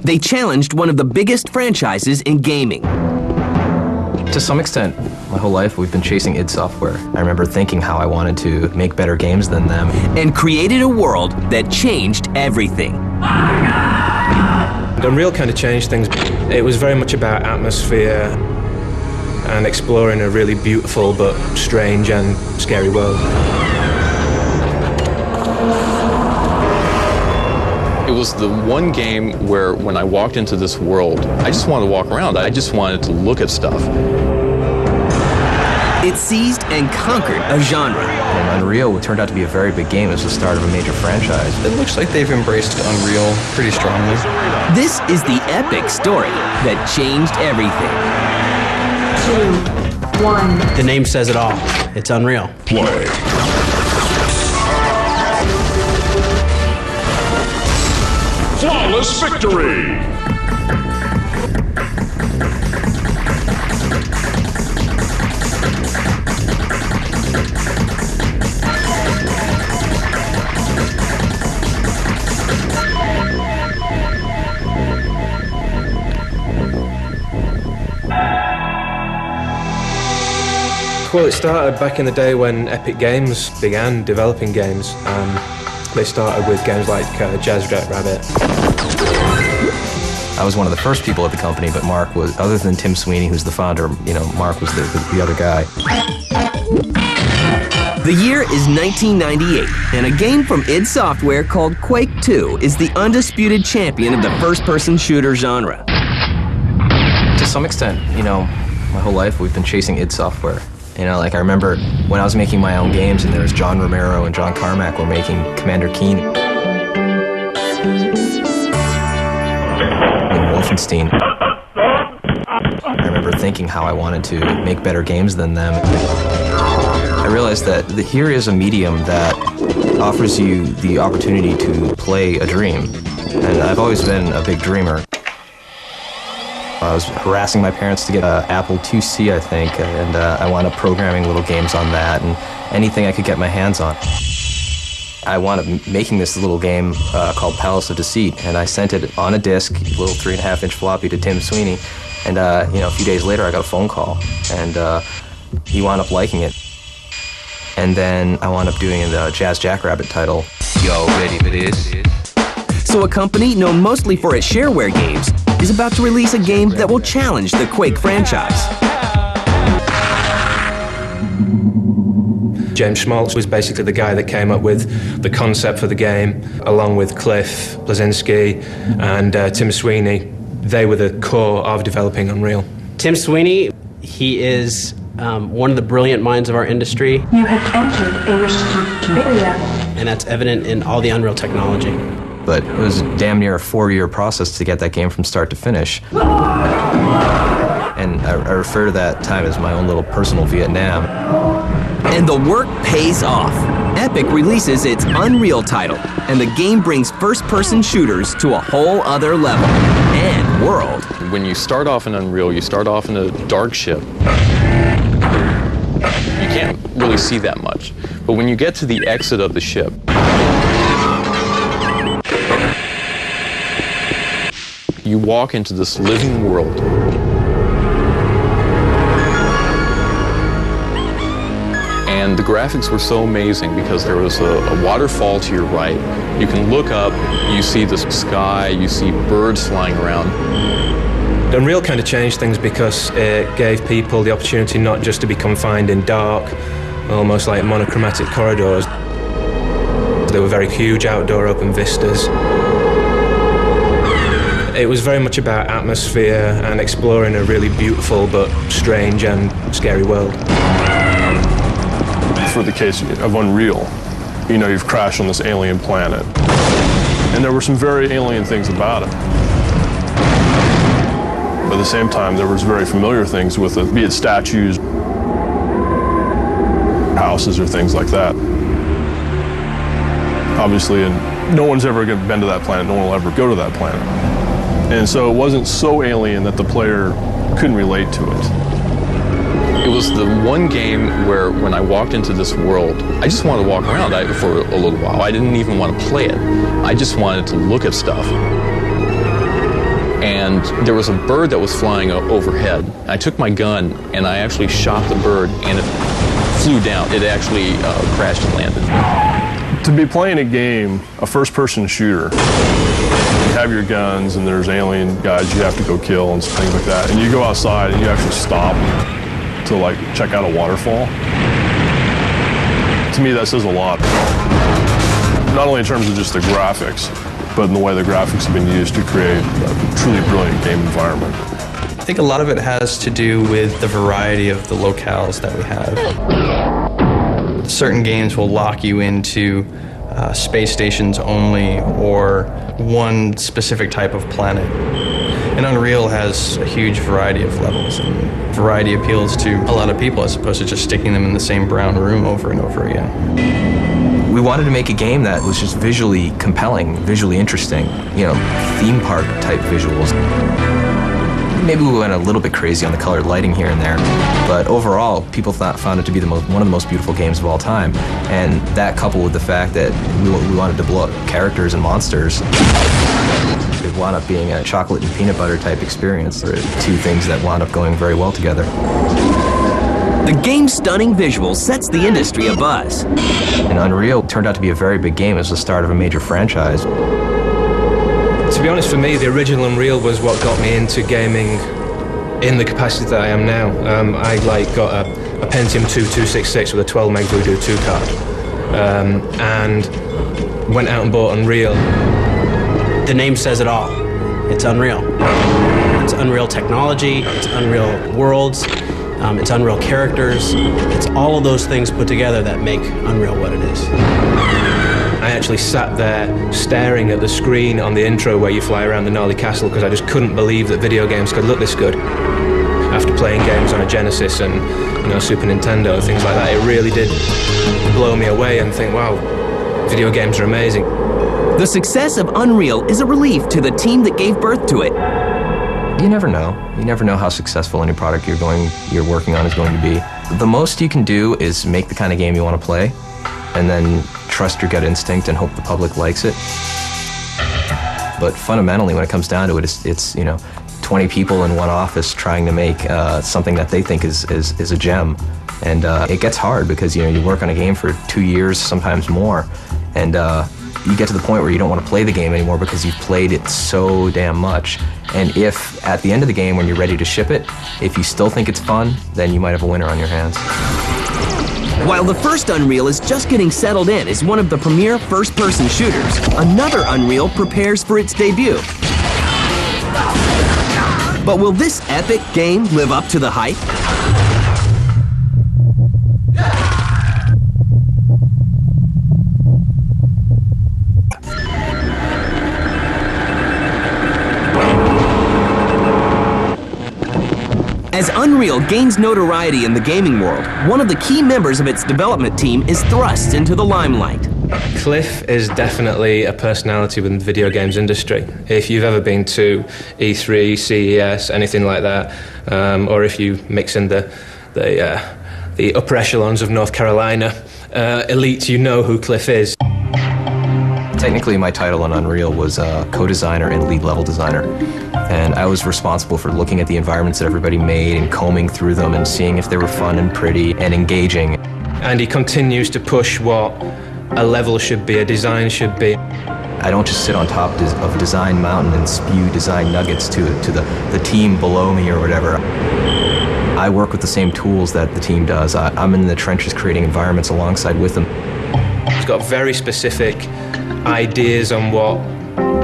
They challenged one of the biggest franchises in gaming. To some extent, my whole life we've been chasing id Software. I remember thinking how I wanted to make better games than them. And created a world that changed everything. Unreal kind of changed things. It was very much about atmosphere and exploring a really beautiful but strange and scary world. It was the one game where when I walked into this world, I just wanted to walk around. I just wanted to look at stuff. It seized and conquered a genre. And Unreal turned out to be a very big game. It was the start of a major franchise. It looks like they've embraced Unreal pretty strongly. This is the epic story that changed everything. 2, 1. The name says it all. It's Unreal. Play. Flawless victory! Well, it started back in the day when Epic Games began developing games. They started with games like Jazz Rabbit. I was one of the first people at the company, but Mark was, other than Tim Sweeney, who's the founder, Mark was the other guy. The year is 1998, and a game from id Software called Quake 2 is the undisputed champion of the first-person shooter genre. To some extent, my whole life we've been chasing id Software. I remember when I was making my own games and there was John Romero and John Carmack were making Commander Keen and Wolfenstein. I remember thinking how I wanted to make better games than them. I realized that here is a medium that offers you the opportunity to play a dream. And I've always been a big dreamer. I was harassing my parents to get an Apple IIc, I think, and I wound up programming little games on that and anything I could get my hands on. I wound up making this little game called Palace of Deceit, and I sent it on a disc, a little 3.5-inch floppy to Tim Sweeney, and a few days later I got a phone call, and he wound up liking it. And then I wound up doing the Jazz Jackrabbit title. Yo, ready for this? So a company known mostly for its shareware games is about to release a game that will challenge the Quake franchise. James Schmaltz was basically the guy that came up with the concept for the game, along with Cliff Blazinski and Tim Sweeney. They were the core of developing Unreal. Tim Sweeney, he is one of the brilliant minds of our industry. You have entered a restricted area. And that's evident in all the Unreal technology. But it was damn near a 4-year process to get that game from start to finish. And I refer to that time as my own little personal Vietnam. And the work pays off. Epic releases its Unreal title, and the game brings first-person shooters to a whole other level and world. When you start off in Unreal, you start off in a dark ship. You can't really see that much. But when you get to the exit of the ship, you walk into this living world. And the graphics were so amazing because there was a waterfall to your right. You can look up, you see the sky, you see birds flying around. Unreal kind of changed things because it gave people the opportunity not just to be confined in dark, almost like monochromatic corridors. They were very huge outdoor open vistas. It was very much about atmosphere and exploring a really beautiful but strange and scary world. For the case of Unreal, you've crashed on this alien planet. And there were some very alien things about it. But at the same time, there was very familiar things with it, be it statues, houses, or things like that. Obviously, and no one's ever been to that planet, no one will ever go to that planet. And so it wasn't so alien that the player couldn't relate to it. It was the one game where when I walked into this world, I just wanted to walk around for a little while. I didn't even want to play it. I just wanted to look at stuff. and there was a bird that was flying overhead. I took my gun and I actually shot the bird, and it flew down. It actually crashed and landed. To be playing a game, a first-person shooter, you have your guns and there's alien guys you have to go kill and things like that, and you go outside and you actually stop to like check out a waterfall. To me, that says a lot. Not only in terms of just the graphics, but in the way the graphics have been used to create a truly brilliant game environment. I think a lot of it has to do with the variety of the locales that we have. Certain games will lock you into space stations only, or one specific type of planet. And Unreal has a huge variety of levels, and variety appeals to a lot of people as opposed to just sticking them in the same brown room over and over again. We wanted to make a game that was just visually compelling, visually interesting, you know, theme park type visuals. Maybe we went a little bit crazy on the colored lighting here and there, but overall, people found it to be one of the most beautiful games of all time. And that, coupled with the fact that we wanted to blow up characters and monsters, it wound up being a chocolate and peanut butter type experience. They're two things that wound up going very well together. The game's stunning visuals sets the industry abuzz. And Unreal turned out to be a very big game. It was the start of a major franchise. To be honest, for me, the original Unreal was what got me into gaming in the capacity that I am now. I got a Pentium 2 266 with a 12 meg Voodoo 2 card, and went out and bought Unreal. The name says it all. It's Unreal. It's Unreal technology, it's Unreal worlds, it's Unreal characters. It's all of those things put together that make Unreal what it is. I actually sat there staring at the screen on the intro where you fly around the gnarly castle because I just couldn't believe that video games could look this good. After playing games on a Genesis and Super Nintendo and things like that, it really did blow me away and think, wow, video games are amazing. The success of Unreal is a relief to the team that gave birth to it. You never know. You never know how successful any product you're working on is going to be. The most you can do is make the kind of game you want to play, and then trust your gut instinct and hope the public likes it. But fundamentally, when it comes down to it, it's 20 people in one office trying to make something that they think is a gem. And it gets hard because you work on a game for 2 years, sometimes more, and you get to the point where you don't want to play the game anymore because you've played it so damn much. And if at the end of the game, when you're ready to ship it, if you still think it's fun, then you might have a winner on your hands. While the first Unreal is just getting settled in as one of the premier first-person shooters, another Unreal prepares for its debut. But will this epic game live up to the hype? As Unreal gains notoriety in the gaming world, one of the key members of its development team is thrust into the limelight. Cliff is definitely a personality within the video games industry. If you've ever been to E3, CES, anything like that, or if you mix in the upper echelons of North Carolina elites, you know who Cliff is. Technically, my title on Unreal was co-designer and lead level designer. And I was responsible for looking at the environments that everybody made and combing through them and seeing if they were fun and pretty and engaging. And he continues to push what a level should be, a design should be. I don't just sit on top of Design Mountain and spew design nuggets to the team below me or whatever. I work with the same tools that the team does. I'm in the trenches creating environments alongside with them. He's got very specific ideas on what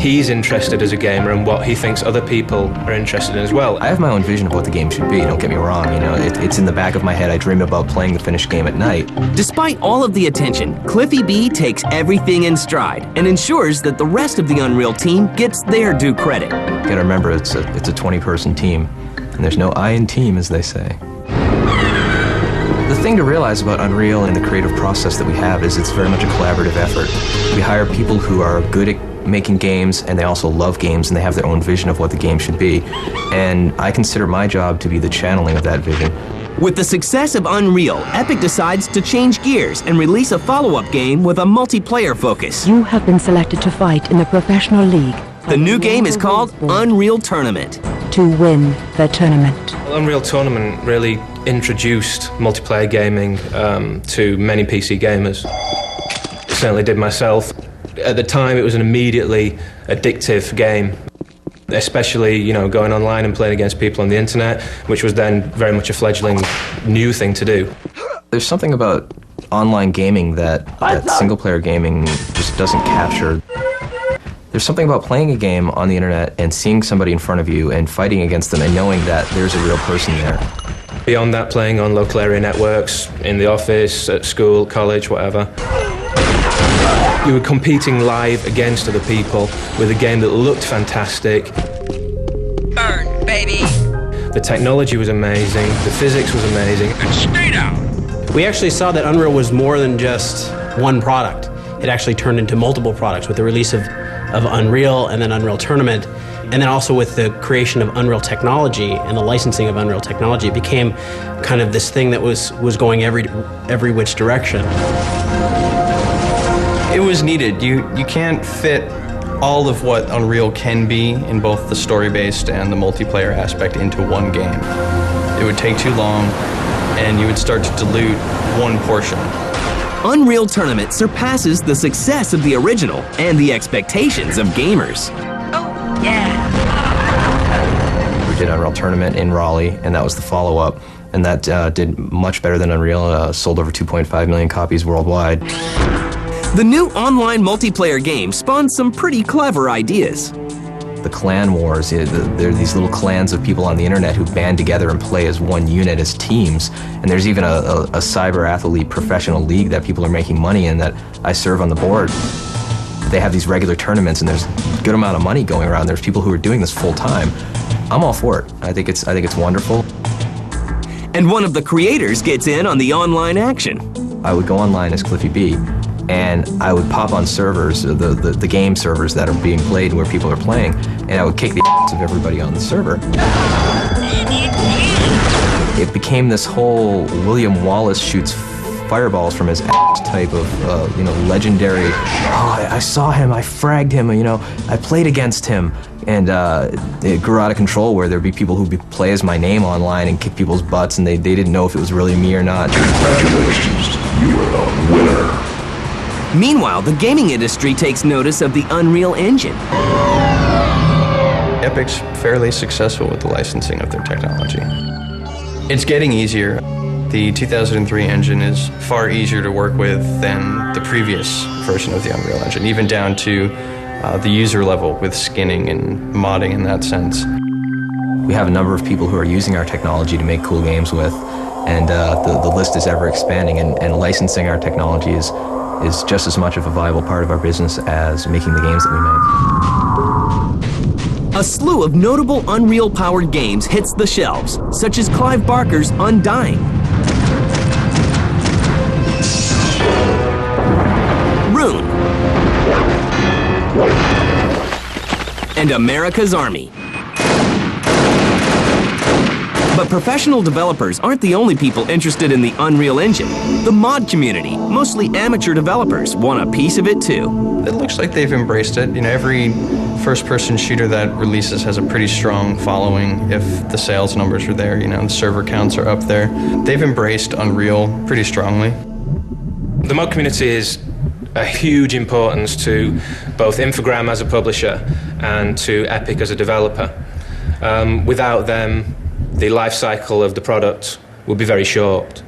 he's interested as a gamer and what he thinks other people are interested in as well. I have my own vision of what the game should be, don't get me wrong. It's in the back of my head. I dream about playing the finished game at night. Despite all of the attention, Cliffy B takes everything in stride and ensures that the rest of the Unreal team gets their due credit. You gotta remember, it's a 20-person team, and there's no I in team, as they say. The thing to realize about Unreal and the creative process that we have is it's very much a collaborative effort. We hire people who are good at making games, and they also love games, and they have their own vision of what the game should be. And I consider my job to be the channeling of that vision. With the success of Unreal, Epic decides to change gears and release a follow-up game with a multiplayer focus. You have been selected to fight in the professional league. The new game is called Unreal Tournament. To win the tournament. Unreal Tournament really introduced multiplayer gaming to many PC gamers. Certainly did myself. At the time, it was an immediately addictive game, especially, you know, going online and playing against people on the internet, which was then very much a fledgling new thing to do. There's something about online gaming that single-player gaming just doesn't capture. There's something about playing a game on the internet and seeing somebody in front of you and fighting against them and knowing that there's a real person there. Beyond that, playing on local area networks, in the office, at school, college, whatever. You were competing live against other people with a game that looked fantastic. Burn, baby! The technology was amazing, the physics was amazing. And stay down! We actually saw that Unreal was more than just one product. It actually turned into multiple products with the release of Unreal and then Unreal Tournament, and then also with the creation of Unreal Technology and the licensing of Unreal Technology. It became kind of this thing that was going every which direction. It was needed. You can't fit all of what Unreal can be in both the story-based and the multiplayer aspect into one game. It would take too long, and you would start to dilute one portion. Unreal Tournament surpasses the success of the original and the expectations of gamers. Oh, yeah. We did Unreal Tournament in Raleigh, and that was the follow-up, and that did much better than Unreal, sold over 2.5 million copies worldwide. The new online multiplayer game spawned some pretty clever ideas. The clan wars, there are these little clans of people on the internet who band together and play as one unit, as teams. And there's even a cyber athlete professional league that people are making money in that I serve on the board. They have these regular tournaments and there's a good amount of money going around. There's people who are doing this full time. I'm all for it. I think it's wonderful. And one of the creators gets in on the online action. I would go online as Cliffy B, and I would pop on servers, the game servers that are being played where people are playing, and I would kick the ass of everybody on the server. It became this whole William Wallace shoots fireballs from his ass type of, legendary, I saw him, I fragged him, I played against him. And it grew out of control where there'd be people who'd play as my name online and kick people's butts, and they didn't know if it was really me or not. Congratulations, you are the winner. Meanwhile, the gaming industry takes notice of the Unreal Engine. Epic's fairly successful with the licensing of their technology. It's getting easier. The 2003 engine is far easier to work with than the previous version of the Unreal Engine, even down to the user level with skinning and modding in that sense. We have a number of people who are using our technology to make cool games with, and the list is ever expanding, and licensing our technology is just as much of a viable part of our business as making the games that we make. A slew of notable Unreal-powered games hits the shelves, such as Clive Barker's Undying, Rune, and America's Army. But professional developers aren't the only people interested in the Unreal Engine. The mod community, mostly amateur developers, want a piece of it too. It looks like they've embraced it. Every first-person shooter that releases has a pretty strong following if the sales numbers are there, the server counts are up there. They've embraced Unreal pretty strongly. The mod community is a huge importance to both Infogram as a publisher and to Epic as a developer. Without them, the life cycle of the product would be very short.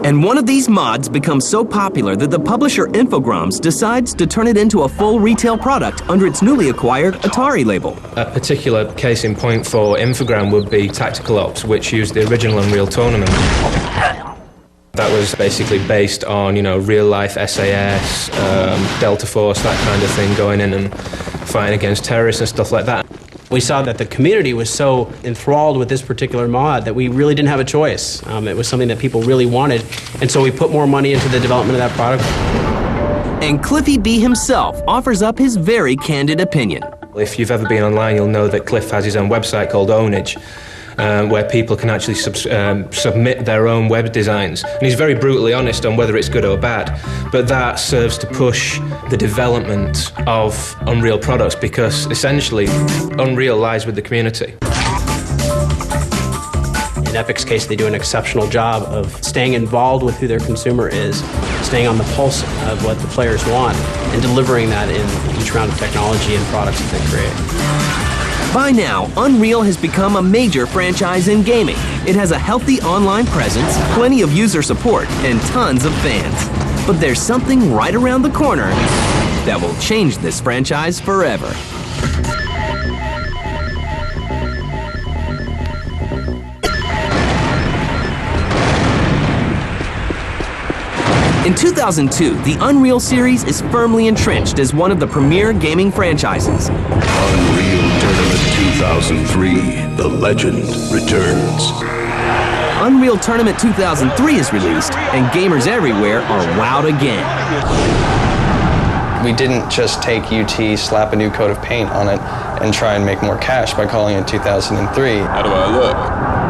And one of these mods becomes so popular that the publisher Infogrames decides to turn it into a full retail product under its newly acquired Atari label. A particular case in point for Infogram would be Tactical Ops, which used the original Unreal Tournament. That was basically based on, real-life SAS, Delta Force, that kind of thing, going in and fighting against terrorists and stuff like that. We saw that the community was so enthralled with this particular mod that we really didn't have a choice. It was something that people really wanted, and so we put more money into the development of that product. And Cliffy B himself offers up his very candid opinion. If you've ever been online, you'll know that Cliff has his own website called Ownage, where people can actually submit their own web designs. And he's very brutally honest on whether it's good or bad. But that serves to push the development of Unreal products, because essentially Unreal lies with the community. In Epic's case, they do an exceptional job of staying involved with who their consumer is, staying on the pulse of what the players want, and delivering that in each round of technology and products that they create. By now, Unreal has become a major franchise in gaming. It has a healthy online presence, plenty of user support, and tons of fans. But there's something right around the corner that will change this franchise forever. In 2002, the Unreal series is firmly entrenched as one of the premier gaming franchises. Unreal Tournament 2003, the legend returns. Unreal Tournament 2003 is released, and gamers everywhere are wowed again. We didn't just take UT, slap a new coat of paint on it, and try and make more cash by calling it 2003. How do I look?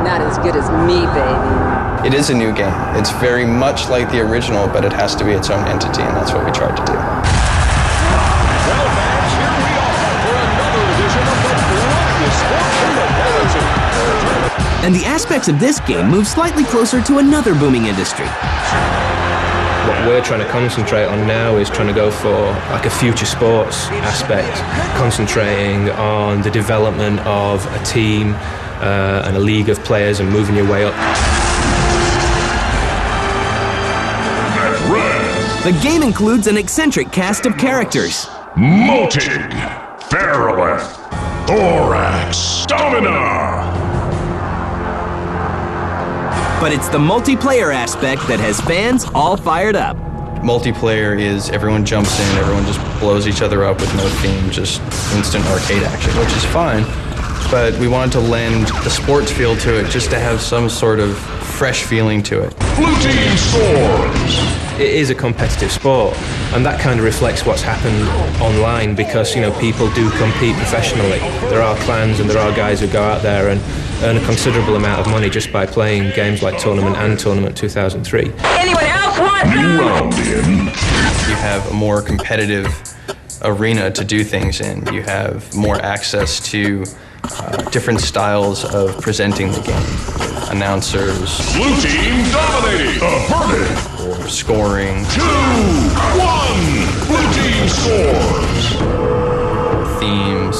Not as good as me, baby. It is a new game. It's very much like the original, but it has to be its own entity, and that's what we tried to do. Well, fans, here we are for another edition of the bloodiest sports in the galaxy. And the aspects of this game move slightly closer to another booming industry. What we're trying to concentrate on now is trying to go for like a future sports aspect, concentrating on the development of a team and a league of players and moving your way up. The game includes an eccentric cast of characters. Motig, Feralith, Thorax, Domina. But it's the multiplayer aspect that has fans all fired up. Multiplayer is everyone jumps in, everyone just blows each other up with no theme, just instant arcade action, which is fine. But we wanted to lend the sports feel to it, just to have some sort of fresh feeling to it. Blue team scores. It is a competitive sport, and that kind of reflects what's happened online, because, you know, people do compete professionally. There are clans and there are guys who go out there and earn a considerable amount of money just by playing games like Tournament and Tournament 2003. Anyone else want New round in. You have a more competitive arena to do things in. You have more access to different styles of presenting the game. Announcers. Blue team dominating. Affirmative. Or scoring. 2-1. Blue team scores. Themes.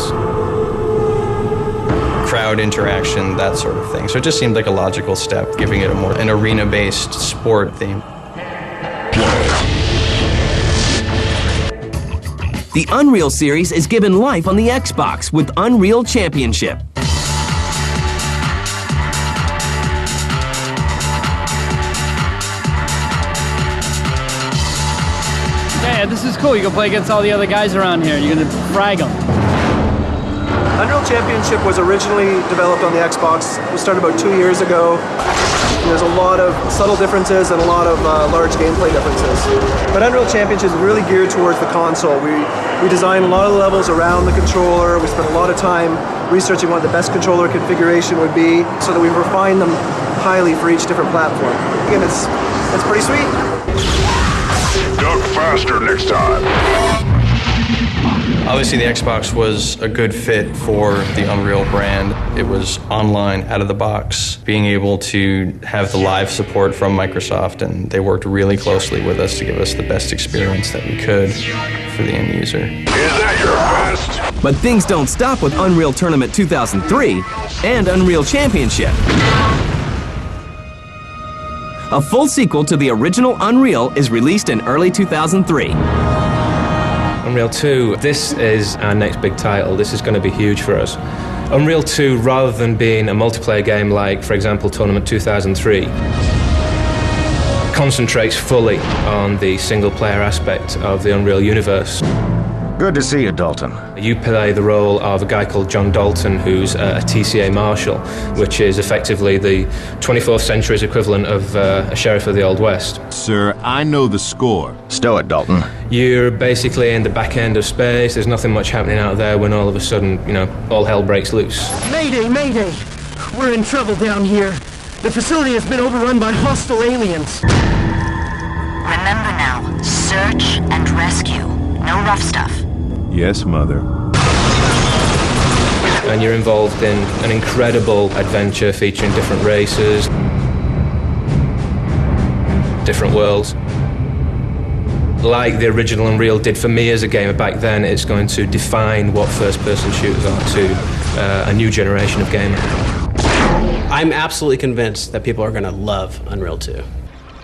Crowd interaction, that sort of thing. So it just seemed like a logical step, giving it a more an arena-based sport theme. The Unreal series is given life on the Xbox with Unreal Championship. Yeah, this is cool. You can play against all the other guys around here. You're gonna frag them. Unreal Championship was originally developed on the Xbox. It started about 2 years ago. There's a lot of subtle differences and a lot of large gameplay differences. But Unreal Championship is really geared towards the console. We designed a lot of the levels around the controller. We spent a lot of time researching what the best controller configuration would be, so that we refined them highly for each different platform. Again, it's pretty sweet. Duck faster next time. Obviously, the Xbox was a good fit for the Unreal brand. It was online, out of the box, being able to have the live support from Microsoft, and they worked really closely with us to give us the best experience that we could for the end user. Is that your best? But things don't stop with Unreal Tournament 2003 and Unreal Championship. A full sequel to the original Unreal is released in early 2003. Unreal 2, this is our next big title. This is going to be huge for us. Unreal 2, rather than being a multiplayer game like, for example, Tournament 2003, concentrates fully on the single-player aspect of the Unreal universe. Good to see you, Dalton. You play the role of a guy called John Dalton, who's a TCA Marshal, which is effectively the 24th century's equivalent of a sheriff of the Old West. Sir, I know the score. Stow it, Dalton. You're basically in the back end of space. There's nothing much happening out there when all of a sudden, you know, all hell breaks loose. Mayday, mayday! We're in trouble down here. The facility has been overrun by hostile aliens. Remember now, search and rescue. No rough stuff. Yes, Mother. And you're involved in an incredible adventure featuring different races, different worlds. Like the original Unreal did for me as a gamer back then, it's going to define what first-person shooters are to a new generation of gamers. I'm absolutely convinced that people are going to love Unreal 2.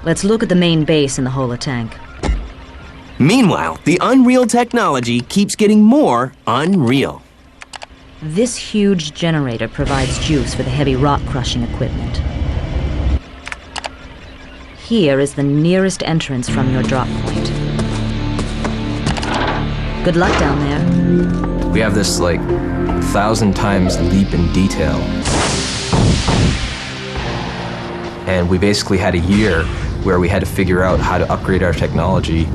Let's look at the main base in the holotank. Meanwhile, the Unreal technology keeps getting more unreal. This huge generator provides juice for the heavy rock-crushing equipment. Here is the nearest entrance from your drop point. Good luck down there. We have this, 1,000 times leap in detail. And we basically had a year where we had to figure out how to upgrade our technology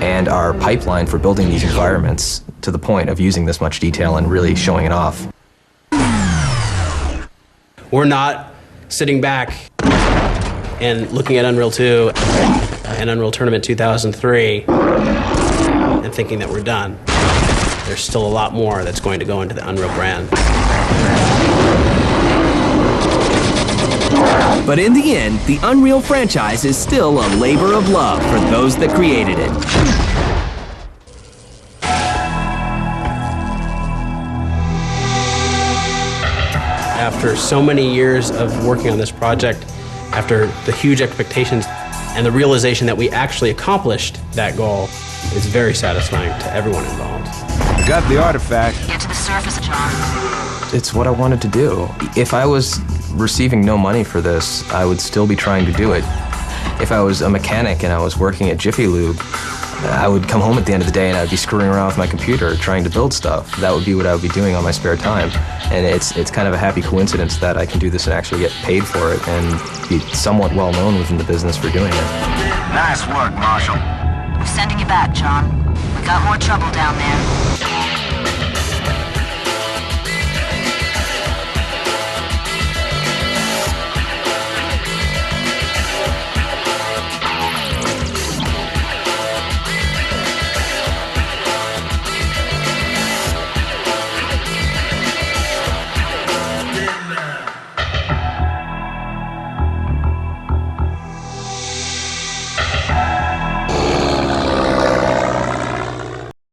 and our pipeline for building these environments to the point of using this much detail and really showing it off. We're not sitting back and looking at Unreal 2 and Unreal Tournament 2003 and thinking that we're done. There's still a lot more that's going to go into the Unreal brand. But in the end, the Unreal franchise is still a labor of love for those that created it. After so many years of working on this project, after the huge expectations and the realization that we actually accomplished that goal, is very satisfying to everyone involved. I got the artifact. Get to the surface, John. It's what I wanted to do. If I was receiving no money for this, I would still be trying to do it. If I was a mechanic and I was working at Jiffy Lube, I would come home at the end of the day and I'd be screwing around with my computer trying to build stuff. That would be what I would be doing on my spare time. And it's kind of a happy coincidence that I can do this and actually get paid for it and be somewhat well known within the business for doing it. Nice work, Marshall. We're sending you back, John. We got more trouble down there.